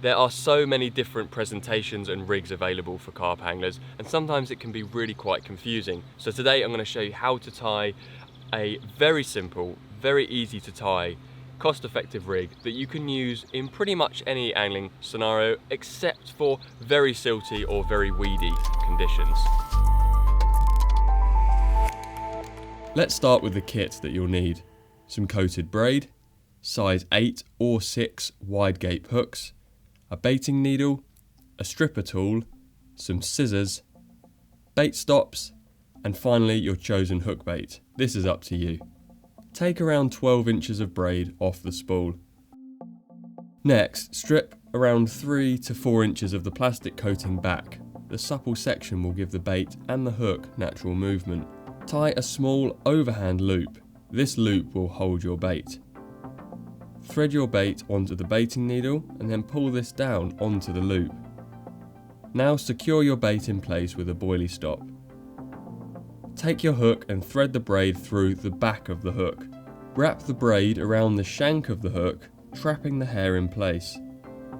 There are so many different presentations and rigs available for carp anglers, and sometimes it can be really quite confusing. So today I'm going to show you how to tie a very simple, very easy to tie, cost-effective rig that you can use in pretty much any angling scenario except for very silty or very weedy conditions. Let's start with the kit that you'll need. Some coated braid, size 8 or 6 wide gape hooks, a baiting needle, a stripper tool, some scissors, bait stops, and finally your chosen hook bait. This is up to you. Take around 12 inches of braid off the spool. Next, strip around 3 to 4 inches of the plastic coating back. The supple section will give the bait and the hook natural movement. Tie a small overhand loop. This loop will hold your bait. Thread your bait onto the baiting needle and then pull this down onto the loop. Now secure your bait in place with a boilie stop. Take your hook and thread the braid through the back of the hook. Wrap the braid around the shank of the hook, trapping the hair in place.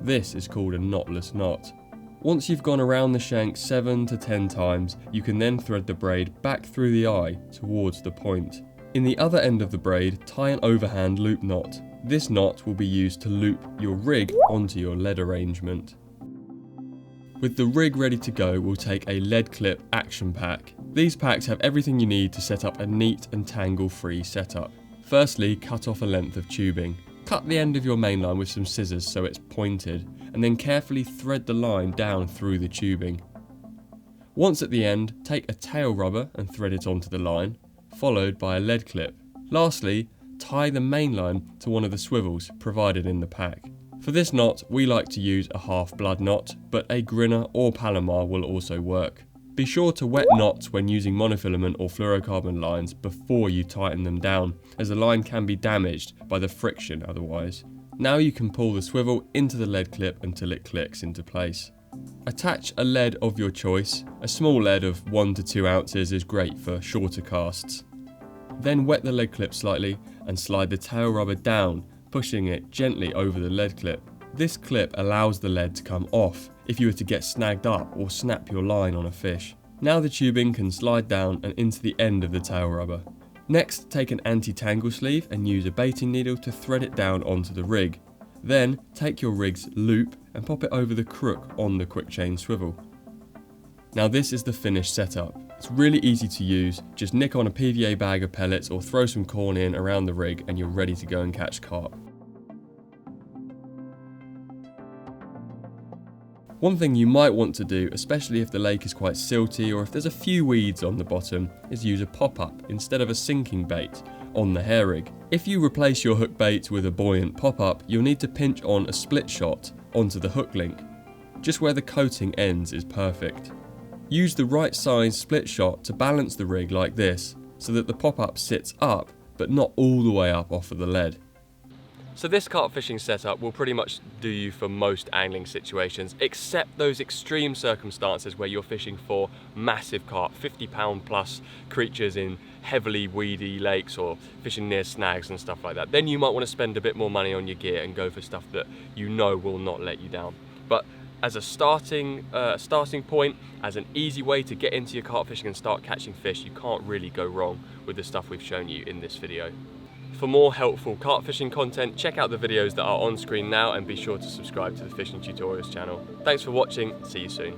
This is called a knotless knot. Once you've gone around the shank 7 to 10 times, you can then thread the braid back through the eye towards the point. In the other end of the braid, tie an overhand loop knot. This knot will be used to loop your rig onto your lead arrangement. With the rig ready to go, we'll take a lead clip action pack. These packs have everything you need to set up a neat and tangle-free setup. Firstly, cut off a length of tubing. Cut the end of your main line with some scissors so it's pointed, and then carefully thread the line down through the tubing. Once at the end, take a tail rubber and thread it onto the line, followed by a lead clip. Lastly, tie the main line to one of the swivels provided in the pack. For this knot, we like to use a half blood knot, but a grinner or Palomar will also work. Be sure to wet knots when using monofilament or fluorocarbon lines before you tighten them down, as the line can be damaged by the friction otherwise. Now you can pull the swivel into the lead clip until it clicks into place. Attach a lead of your choice. A small lead of 1 to 2 ounces is great for shorter casts. Then wet the lead clip slightly and slide the tail rubber down, pushing it gently over the lead clip. This clip allows the lead to come off if you were to get snagged up or snap your line on a fish. Now the tubing can slide down and into the end of the tail rubber. Next, take an anti-tangle sleeve and use a baiting needle to thread it down onto the rig. Then, take your rig's loop and pop it over the crook on the quick chain swivel. Now this is the finished setup. It's really easy to use. Just nick on a PVA bag of pellets or throw some corn in around the rig and you're ready to go and catch carp. One thing you might want to do, especially if the lake is quite silty or if there's a few weeds on the bottom, is use a pop-up instead of a sinking bait on the hair rig. If you replace your hook bait with a buoyant pop-up, you'll need to pinch on a split shot onto the hook link. Just where the coating ends is perfect. Use the right size split shot to balance the rig like this, so that the pop-up sits up, but not all the way up off of the lead. So this carp fishing setup will pretty much do you for most angling situations, except those extreme circumstances where you're fishing for massive carp, 50-pound plus creatures in heavily weedy lakes or fishing near snags and stuff like that. Then you might want to spend a bit more money on your gear and go for stuff that you know will not let you down. But as a starting point, as an easy way to get into your carp fishing and start catching fish, you can't really go wrong with the stuff we've shown you in this video. For more helpful carp fishing content, check out the videos that are on screen now and be sure to subscribe to the Fishing Tutorials channel. Thanks for watching, see you soon.